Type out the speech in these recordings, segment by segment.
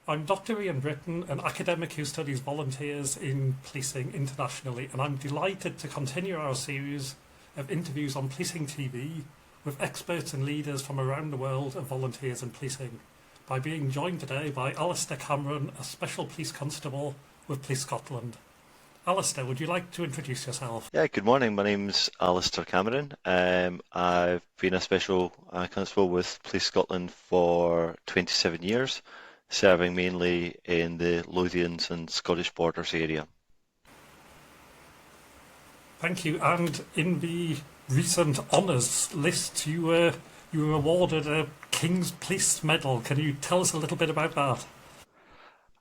I'm Dr. Ian Britton, an academic who studies volunteers in policing internationally, and I'm delighted to continue our series of interviews on policing TV with experts and leaders from around the world of volunteers in policing, by being joined today by Alistair Cameron, a Special Police Constable with Police Scotland. Alistair, would you like to introduce yourself? Yeah, good morning. My name's Alistair Cameron. I've been a special constable with Police Scotland for 27 years, serving mainly in the Lothians and Scottish Borders area. Thank you. And in the recent honours list, you were awarded a King's Police Medal. Can you tell us a little bit about that?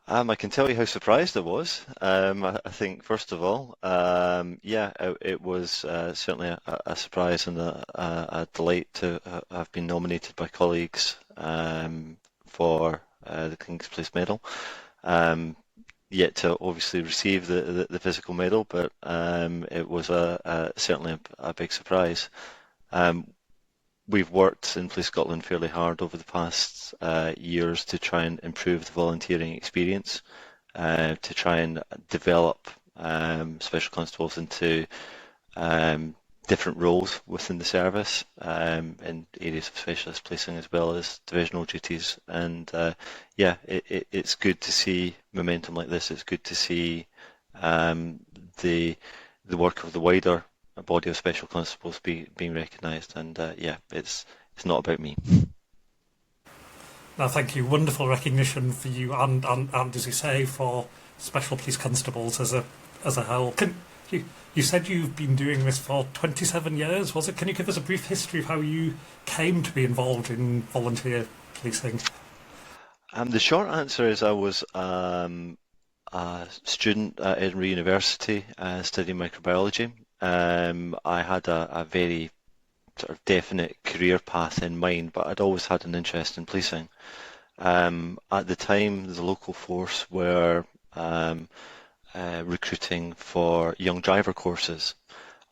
I can tell you how surprised I was. I think, first of all, it was certainly a surprise and a delight to have been nominated by colleagues for the King's Police Medal. Yet to obviously receive the physical medal, but it was certainly a big surprise. We've worked in Police Scotland fairly hard over the past years to try and improve the volunteering experience, to try and develop special constables into different roles within the service in areas of specialist policing as well as divisional duties. And it's good to see momentum like this. It's good to see the work of the wider body of special constables being recognised. And it's not about me. No, thank you. Wonderful recognition for you and as you say, for special police constables as a whole. You said you've been doing this for 27 years, was it? Can you give us a brief history of how you came to be involved in volunteer policing? The short answer is I was a student at Edinburgh University studying microbiology. I had a very sort of definite career path in mind, but I'd always had an interest in policing. At the time, the local force were recruiting for young driver courses,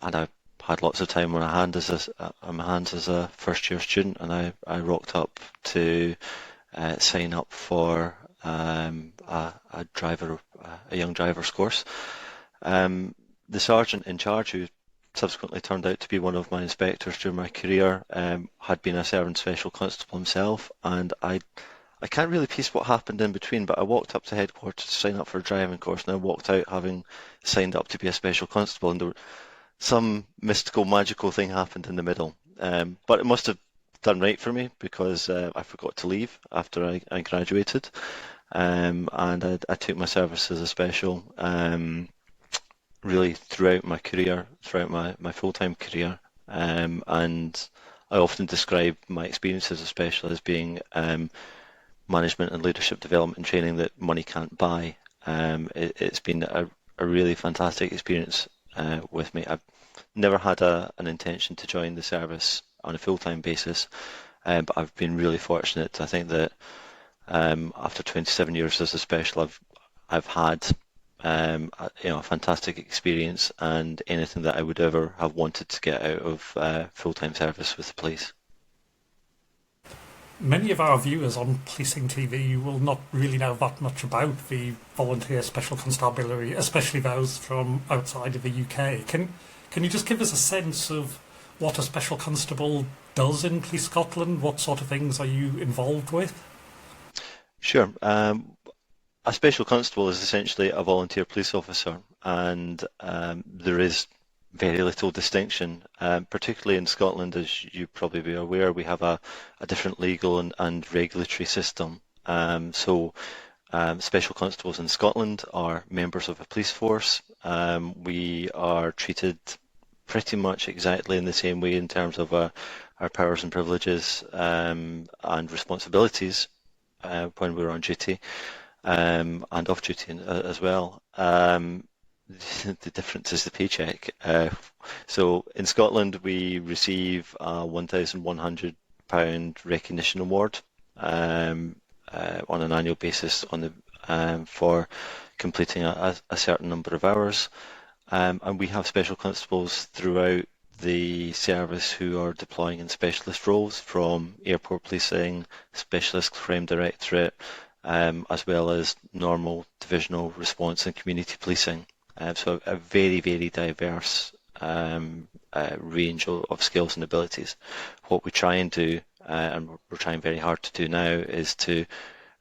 and I had lots of time on my hands as a first-year student, and I rocked up to sign up for a young driver's course. The sergeant in charge, who subsequently turned out to be one of my inspectors during my career, had been a serving special constable himself, and I can't really piece what happened in between, but I walked up to headquarters to sign up for a driving course, and I walked out having signed up to be a special constable, and some mystical, magical thing happened in the middle. But it must have done right for me, because I forgot to leave after I graduated, and I took my service as a special really throughout my career, throughout my full-time career, and I often describe my experience as a special as being management and leadership development and training that money can't buy. It's been a really fantastic experience with me. I've never had an intention to join the service on a full-time basis, but I've been really fortunate. I think that after 27 years as a special, I've had a fantastic experience, and anything that I would ever have wanted to get out of full-time service with the police. Many of our viewers on policing TV will not really know that much about the volunteer special constabulary, especially those from outside of the UK. Can you just give us a sense of what a special constable does in Police Scotland? What sort of things are you involved with? Sure. A special constable is essentially a volunteer police officer, and there is very little distinction, particularly in Scotland. As you probably be aware, we have a different legal and regulatory system. So special constables in Scotland are members of a police force. We are treated pretty much exactly in the same way in terms of our powers and privileges and responsibilities when we're on duty, and off duty as well. The difference is the paycheck. So in Scotland, we receive a £1,100 recognition award on an annual basis for completing a certain number of hours. And we have special constables throughout the service who are deploying in specialist roles, from airport policing, specialist crime directorate, as well as normal divisional response and community policing. So a very, very diverse range of skills and abilities. What we try and do, and we're trying very hard to do now, is to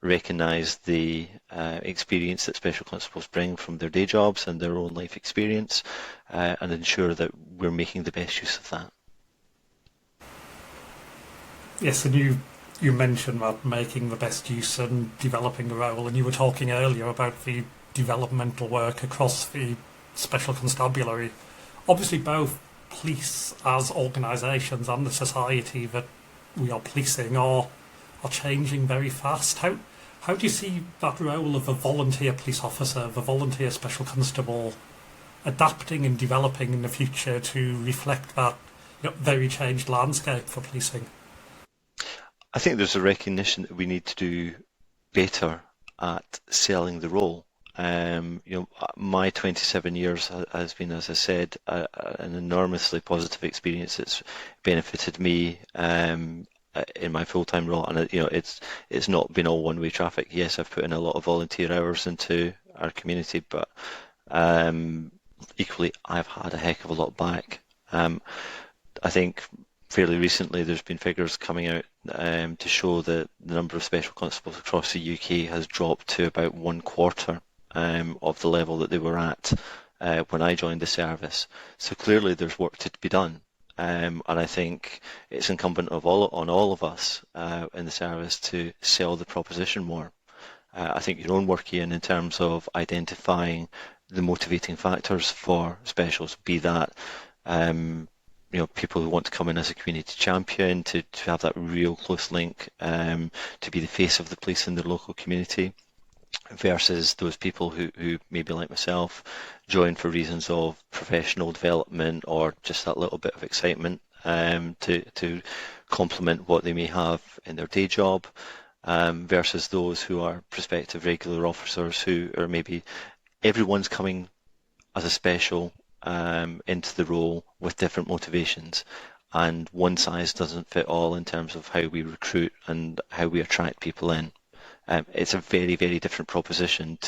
recognise the experience that special constables bring from their day jobs and their own life experience, and ensure that we're making the best use of that. Yes, and you mentioned about making the best use and developing a role, and you were talking earlier about the developmental work across the Special Constabulary. Obviously, both police as organisations and the society that we are policing are changing very fast. How do you see that role of a volunteer police officer, the volunteer special constable, adapting and developing in the future to reflect that very changed landscape for policing? I think there's a recognition that we need to do better at selling the role. My 27 years has been, as I said, an enormously positive experience. It's benefited me in my full-time role, and it's not been all one-way traffic. Yes, I've put in a lot of volunteer hours into our community, but equally, I've had a heck of a lot back. I think fairly recently there's been figures coming out to show that the number of special constables across the UK has dropped to about 1/4 of the level that they were at when I joined the service. So clearly there's work to be done, and I think it's incumbent on all of us in the service to sell the proposition more. I think your own work, Ian, in terms of identifying the motivating factors for specials, be that people who want to come in as a community champion, to have that real close link, to be the face of the police in their local community, versus those people who maybe like myself join for reasons of professional development or just that little bit of excitement to complement what they may have in their day job, versus those who are prospective regular officers who are maybe everyone's coming as a special into the role with different motivations, and one size doesn't fit all in terms of how we recruit and how we attract people in. It's a very, very different proposition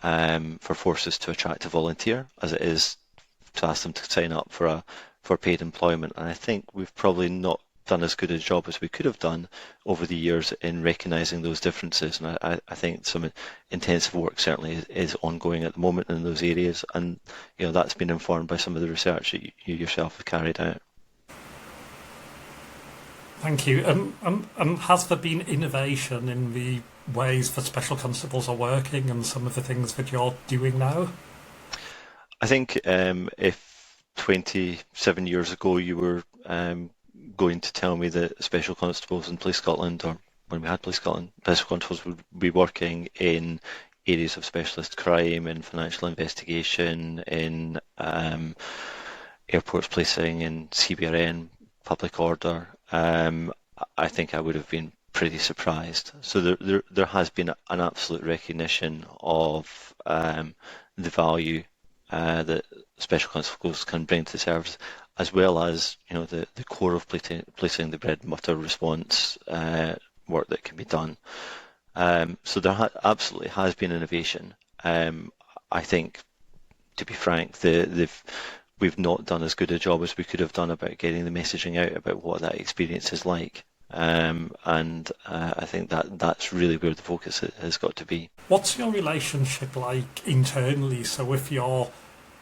for forces to attract a volunteer as it is to ask them to sign up for paid employment. And I think we've probably not done as good a job as we could have done over the years in recognising those differences. And I think some intensive work certainly is ongoing at the moment in those areas, and that's been informed by some of the research that you yourself have carried out. Thank you. And has there been innovation in the ways that special constables are working and some of the things that you're doing now? I think if 27 years ago you were going to tell me that Special Constables in Police Scotland, or when we had Police Scotland, Special Constables would be working in areas of specialist crime, in financial investigation, in airports policing, in CBRN, public order, I think I would have been pretty surprised. So there has been an absolute recognition of the value that Special Constables can bring to the service, as well as the core of policing, the bread and butter response work that can be done. So there absolutely has been innovation. I think, to be frank, we've not done as good a job as we could have done about getting the messaging out about what that experience is like. And I think that's really where the focus has got to be. What's your relationship like internally? So with your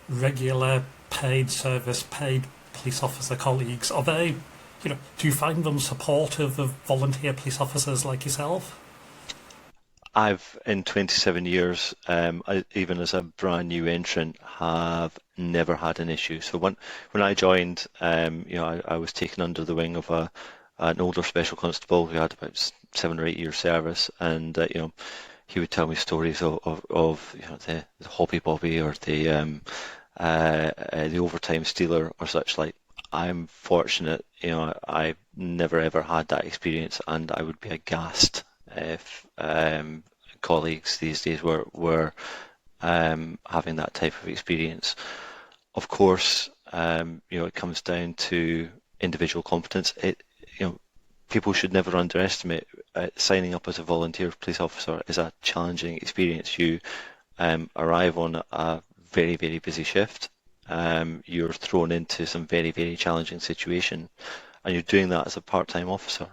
regular paid service, paid police officer colleagues, are they, do you find them supportive of volunteer police officers like yourself? I've, in 27 years, even as a brand new entrant, have never had an issue. So when I joined, I was taken under the wing of an older special constable who had about 7 or 8 years service, and he would tell me stories of the hobby bobby or the overtime stealer or such like. I'm fortunate, I've never ever had that experience, and I would be aghast if colleagues these days were having that type of experience. Of course, it comes down to individual competence. people should never underestimate signing up as a volunteer police officer is a challenging experience. You arrive on a very, very busy shift. You're thrown into some very, very challenging situation, and you're doing that as a part-time officer.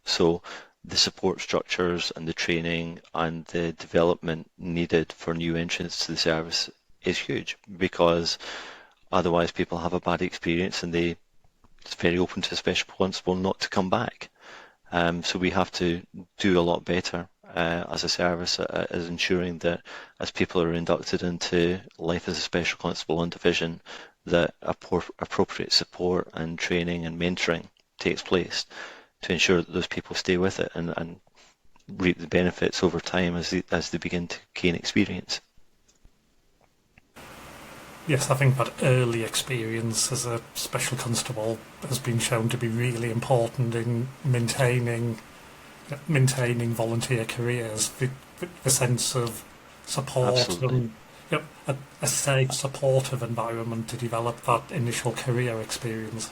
So the support structures and the training and the development needed for new entrants to the service is huge, because otherwise people have a bad experience and it's very open to a special constable not to come back. So we have to do a lot better as a service as ensuring that as people are inducted into life as a special constable on division, that appropriate support and training and mentoring takes place to ensure that those people stay with it and reap the benefits over time as they begin to gain experience. Yes, I think that early experience as a special constable has been shown to be really important in maintaining volunteer careers. The sense of support. Absolutely. And a safe, supportive environment to develop that initial career experience.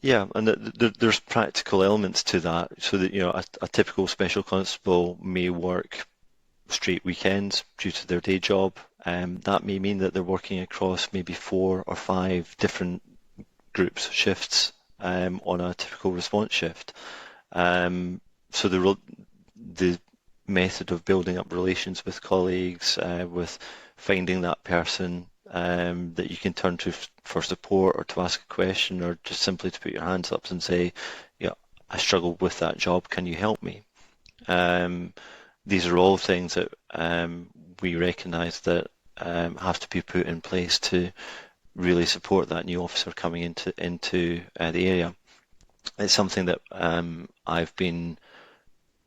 Yeah, and there's practical elements to that, so that a typical special constable may work straight weekends due to their day job. That may mean that they're working across maybe 4 or 5 different groups, shifts on a typical response shift. So the method of building up relations with colleagues, with finding that person that you can turn to for support or to ask a question or just simply to put your hands up and say, I struggled with that job, can you help me? These are all things that we recognise that have to be put in place to really support that new officer coming into the area. It's something that I've been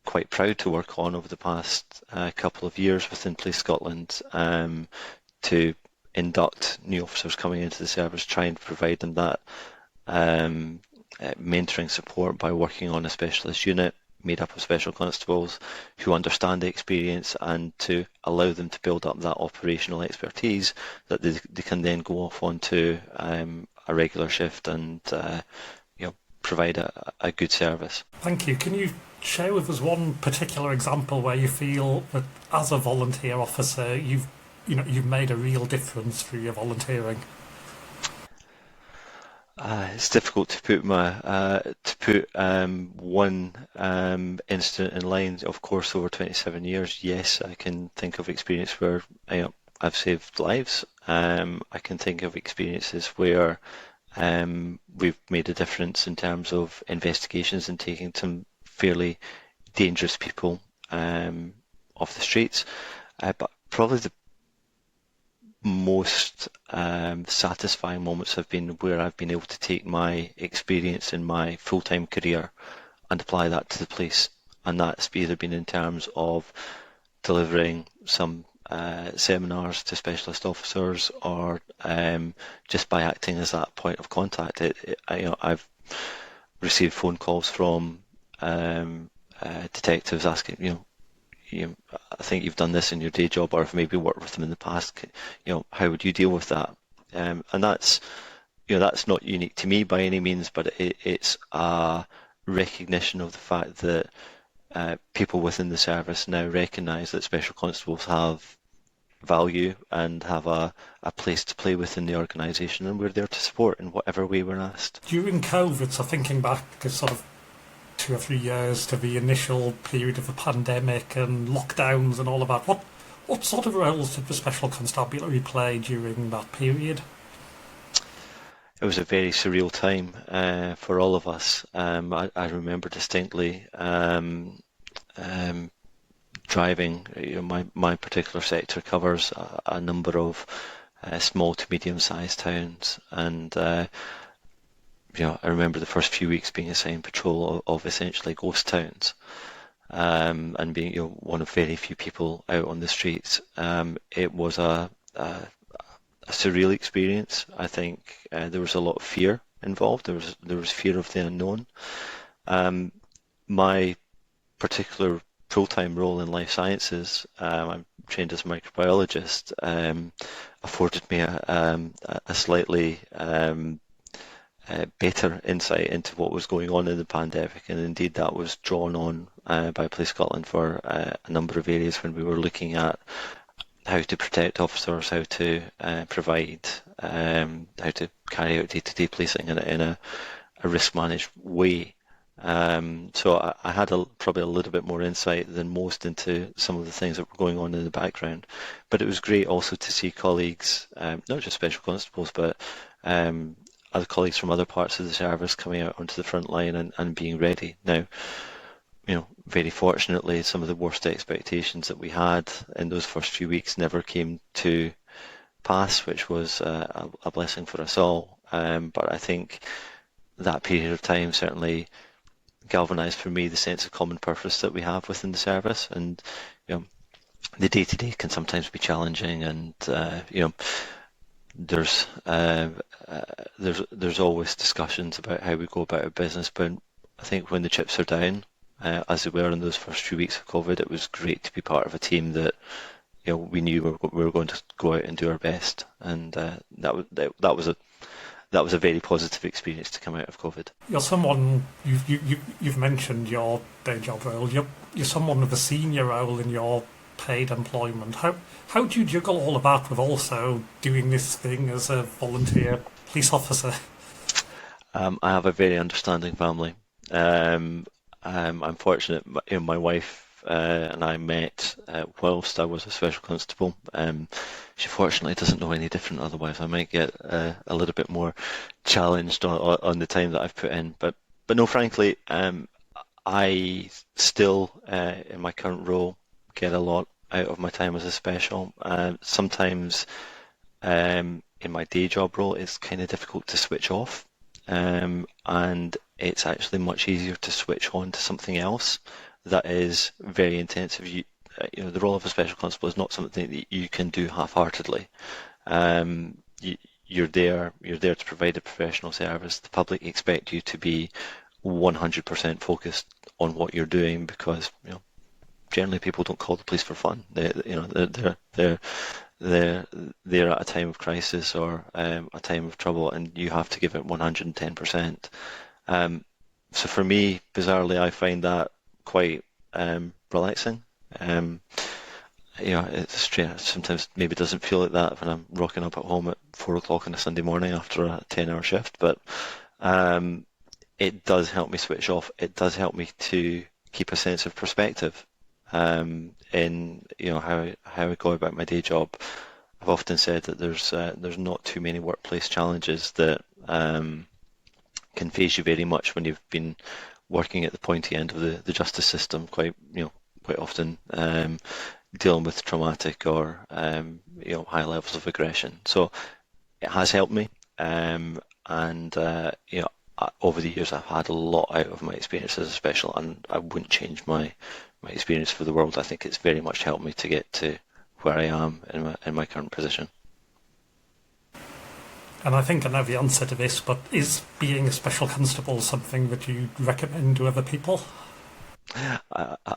quite proud to work on over the past couple of years within Police Scotland, to induct new officers coming into the service, try and provide them that mentoring support by working on a specialist unit made up of special constables who understand the experience, and to allow them to build up that operational expertise that they can then go off onto a regular shift and provide a good service. Thank you. Can you share with us one particular example where you feel that as a volunteer officer you've made a real difference through your volunteering? It's difficult to put one incident in line. Of course, over 27 years, yes, I can think of experience where I've saved lives. I can think of experiences where we've made a difference in terms of investigations and taking some fairly dangerous people off the streets. But probably the most satisfying moments have been where I've been able to take my experience in my full-time career and apply that to the police, and that's either been in terms of delivering some seminars to specialist officers, or just by acting as that point of contact. I've received phone calls from detectives asking, I think you've done this in your day job, or I've maybe worked with them in the past. How would you deal with that? And that's not unique to me by any means, but it's a recognition of the fact that people within the service now recognise that special constables have value and have a place to play within the organisation, and we're there to support in whatever way we're asked. During COVID, so thinking back sort of 2 or 3 years to the initial period of the pandemic and lockdowns and all of that, what sort of roles did the Special Constabulary play during that period? It was a very surreal time for all of us. I remember distinctly driving. My particular sector covers a number of small to medium-sized towns, and I remember the first few weeks being assigned patrol of essentially ghost towns, and being one of very few people out on the streets. It was a surreal experience. I think there was a lot of fear involved. There was fear of the unknown. My particular full-time role in life sciences, I'm trained as a microbiologist, afforded me a slightly better insight into what was going on in the pandemic, and indeed that was drawn on by Police Scotland for a number of areas when we were looking at how to protect officers, how to provide, how to carry out day-to-day policing in a risk managed way. So I had probably a little bit more insight than most into some of the things that were going on in the background. But it was great also to see colleagues, not just special constables, but other colleagues from other parts of the service coming out onto the front line and being ready. Now, very fortunately, some of the worst expectations that we had in those first few weeks never came to pass, which was a blessing for us all. But I think that period of time certainly galvanised for me the sense of common purpose that we have within the service, and the day-to-day can sometimes be challenging, and there's always discussions about how we go about our business. But I think when the chips are down, as they were in those first few weeks of COVID, it was great to be part of a team that we knew we were going to go out and do our best, and that was a very positive experience to come out of COVID. You're someone, you've mentioned your day job role. You're someone with a senior role in your paid employment. How do you juggle all of that with also doing this thing as a volunteer police officer? I have a very understanding family. I'm fortunate. My wife and I met whilst I was a special constable. She fortunately doesn't know any different, otherwise I might get a little bit more challenged on the time that I've put in. But no, frankly, I still, in my current role, get a lot out of my time as a special. Sometimes in my day job role, it's kind of difficult to switch off. And it's actually much easier to switch on to something else that is very intensive. The role of a special constable is not something that you can do half-heartedly. You're there to provide a professional service. The public expect you to be 100% focused on what you're doing, because generally people don't call the police for fun. They're at a time of crisis or a time of trouble, and you have to give it 110%. So for me, bizarrely, I find that quite relaxing. It's strange. Sometimes maybe doesn't feel like that when I'm rocking up at home at 4 o'clock on a Sunday morning after a 10-hour shift, but it does help me switch off. It does help me to keep a sense of perspective in how I go about my day job. I've often said that there's not too many workplace challenges that can faze you very much when you've been working at the pointy end of the justice system, quite often dealing with traumatic or high levels of aggression. So it has helped me, and over the years I've had a lot out of my experience as a special, and I wouldn't change my experience for the world. I think it's very much helped me to get to where I am in my current position. And I think I know the answer to this, but is being a special constable something that you recommend to other people?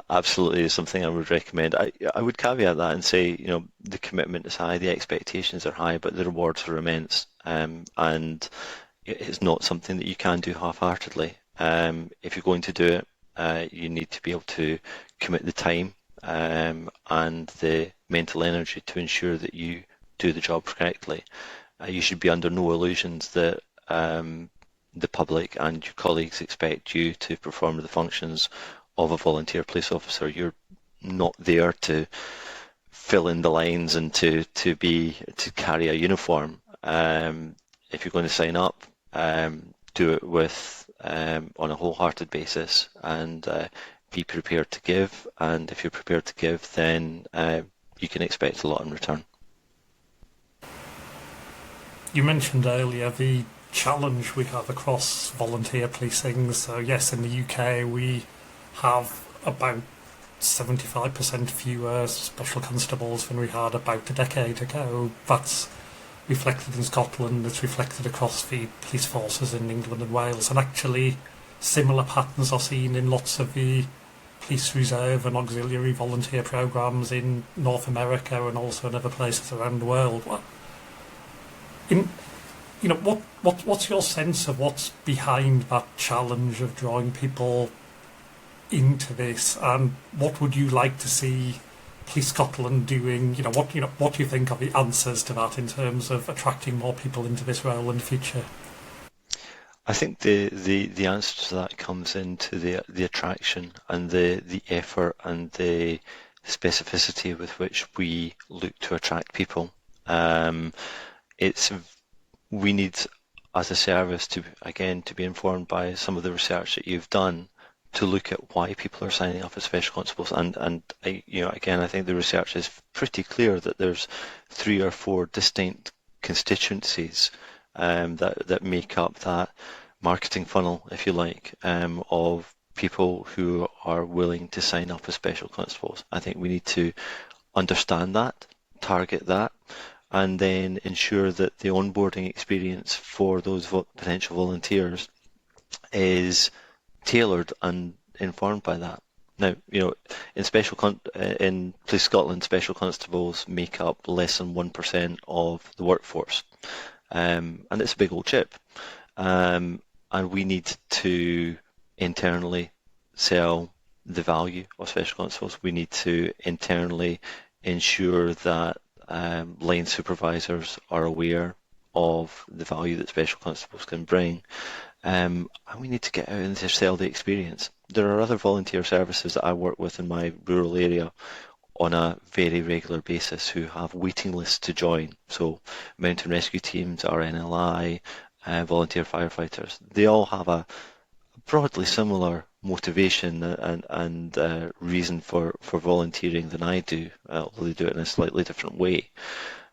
Absolutely is something I would recommend. I would caveat that and say, the commitment is high, the expectations are high, but the rewards are immense. And it's not something that you can do half-heartedly. If you're going to do it, you need to be able to commit the time and the mental energy to ensure that you do the job correctly. You should be under no illusions that the public and your colleagues expect you to perform the functions of a volunteer police officer. You're not there to fill in the lines and to carry a uniform. If you're going to sign up, do it with on a wholehearted basis, and be prepared to give. And if you're prepared to give, then you can expect a lot in return. You mentioned earlier the challenge we have across volunteer policing. So yes, in the UK we have about 75% fewer special constables than we had about a decade ago. That's reflected in Scotland, it's reflected across the police forces in England and Wales, and actually similar patterns are seen in lots of the police reserve and auxiliary volunteer programmes in North America and also in other places around the world. In what's your sense of what's behind that challenge of drawing people into this, and what would you like to see Police Scotland doing? What do you think are the answers to that in terms of attracting more people into this role in the future? I think the answer to that comes into the attraction and the effort and the specificity with which we look to attract people. It's we need, as a service, to be informed by some of the research that you've done to look at why people are signing up as special constables. And I think the research is pretty clear that there's 3 or 4 distinct constituencies that make up that marketing funnel, if you like, of people who are willing to sign up as special constables. I think we need to understand that, target that, and then ensure that the onboarding experience for those potential volunteers is tailored and informed by that. Now, in Police Scotland, special constables make up less than 1% of the workforce, and it's a big old chip. And we need to internally sell the value of special constables. We need to internally ensure that line supervisors are aware of the value that special constables can bring. And we need to get out and sell the experience. There are other volunteer services that I work with in my rural area on a very regular basis who have waiting lists to join. So mountain rescue teams, RNLI, volunteer firefighters, they all have a broadly similar motivation and reason for volunteering than I do, although they do it in a slightly different way.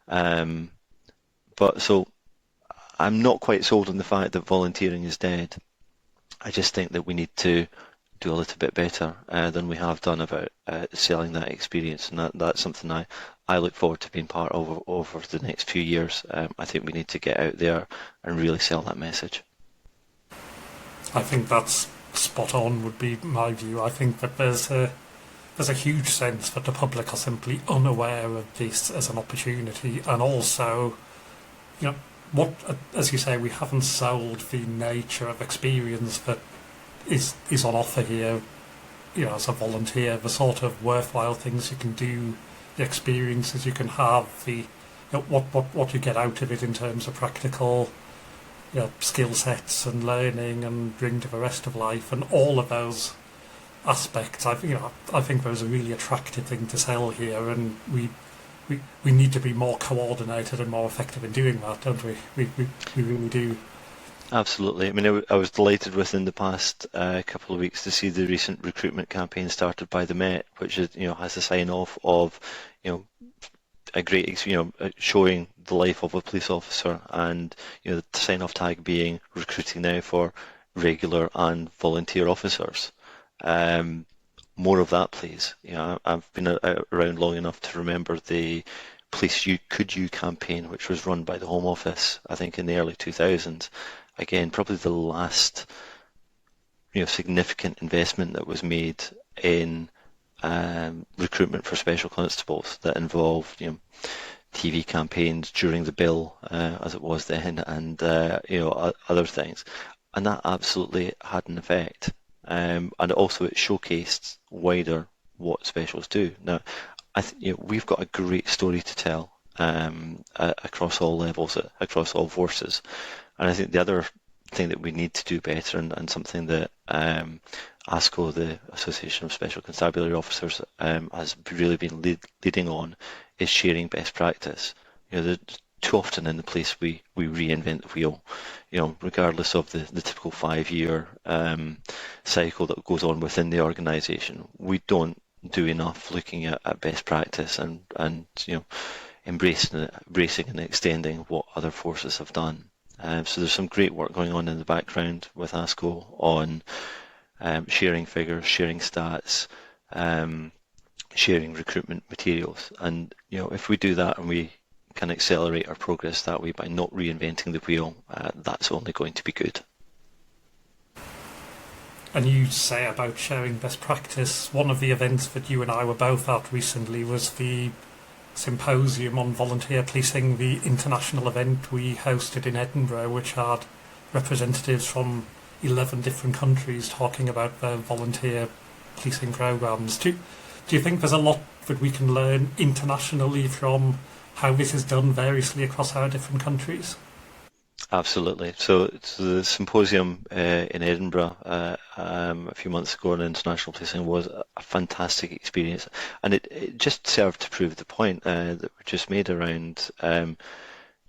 But so I'm not quite sold on the fact that volunteering is dead. I just think that we need to do a little bit better than we have done about selling that experience, and that's something I look forward to being part of over the next few years. I think we need to get out there and really sell that message. I think that's spot on, would be my view. I think that there's a huge sense that the public are simply unaware of this as an opportunity, and also, what, as you say, we haven't sold the nature of experience that is on offer here. As a volunteer, the sort of worthwhile things you can do, the experiences you can have, what you get out of it in terms of practical skill sets and learning and bring to the rest of life, and all of those aspects. I think there's a really attractive thing to sell here, and we need to be more coordinated and more effective in doing that, don't we? We really do. Absolutely. I mean, I was delighted within the past couple of weeks to see the recent recruitment campaign started by the Met, which is, has a sign off of, a great, showing the life of a police officer, and the sign off tag being recruiting now for regular and volunteer officers. More of that, please. I've been around long enough to remember the Police Could You campaign, which was run by the Home Office, I think, in the early 2000s. Again, probably the last significant investment that was made in recruitment for special constables that involved TV campaigns during the bill, as it was then, and other things, and that absolutely had an effect. And also it showcased wider what specials do. Now, we've got a great story to tell across all levels, across all forces. And I think the other thing that we need to do better, and something that ASCO, the Association of Special Constabulary Officers, has really been leading on, is sharing best practice. Too often in the police we reinvent the wheel, regardless of the typical 5-year cycle that goes on within the organisation. We don't do enough looking at best practice and embracing and extending what other forces have done. So there's some great work going on in the background with ASCO on sharing figures, sharing stats, sharing recruitment materials. And if we do that and we can accelerate our progress that way by not reinventing the wheel, that's only going to be good. And you say about sharing best practice, one of the events that you and I were both at recently was the symposium on volunteer policing, the international event we hosted in Edinburgh, which had representatives from 11 different countries talking about their volunteer policing programs. Do you think there's a lot that we can learn internationally from how this is done variously across our different countries? Absolutely. So the symposium in Edinburgh a few months ago on international policing was a fantastic experience, and it just served to prove the point that we just made around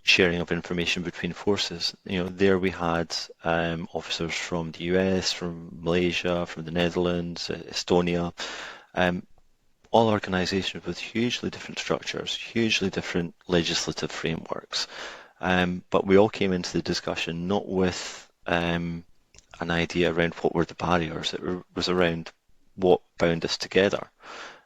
sharing of information between forces. There we had officers from the US, from Malaysia, from the Netherlands, Estonia, all organisations with hugely different structures, hugely different legislative frameworks. But we all came into the discussion not with an idea around what were the barriers. It was around what bound us together.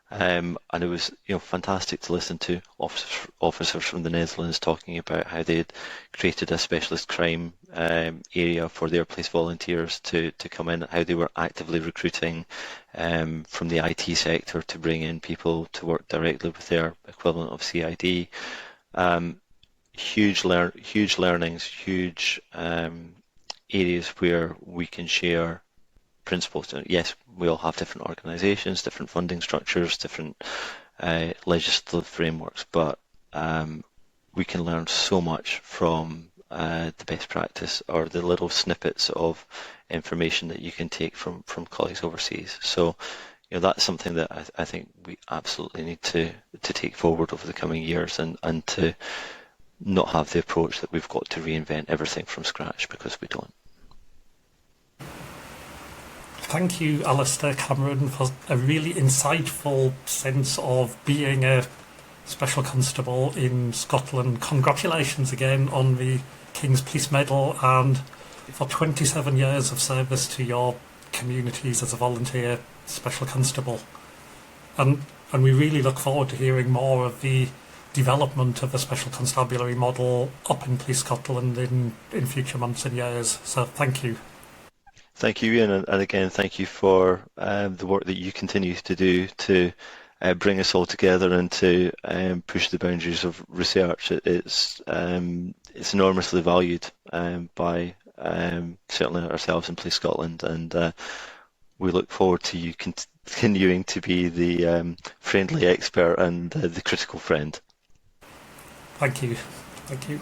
And it was fantastic to listen to officers from the Netherlands talking about how they'd created a specialist crime area for their police volunteers to come in, how they were actively recruiting from the IT sector to bring in people to work directly with their equivalent of CID. Huge learnings, huge areas where we can share principles. Yes, we all have different organisations, different funding structures, different legislative frameworks, but we can learn so much from the best practice or the little snippets of information that you can take from colleagues overseas. So that's something that I think we absolutely need to take forward over the coming years and to not have the approach that we've got to reinvent everything from scratch, because we don't. Thank you, Alistair Cameron, for a really insightful sense of being a Special Constable in Scotland. Congratulations again on the King's Police Medal and for 27 years of service to your communities as a volunteer Special Constable. And we really look forward to hearing more of the development of the Special Constabulary model up in Police Scotland in future months and years. So thank you. Thank you, Ian, and again, thank you for the work that you continue to do to bring us all together and to push the boundaries of research. It's enormously valued by certainly ourselves in Police Scotland, and we look forward to you continuing to be the friendly expert and the critical friend. Thank you. Thank you.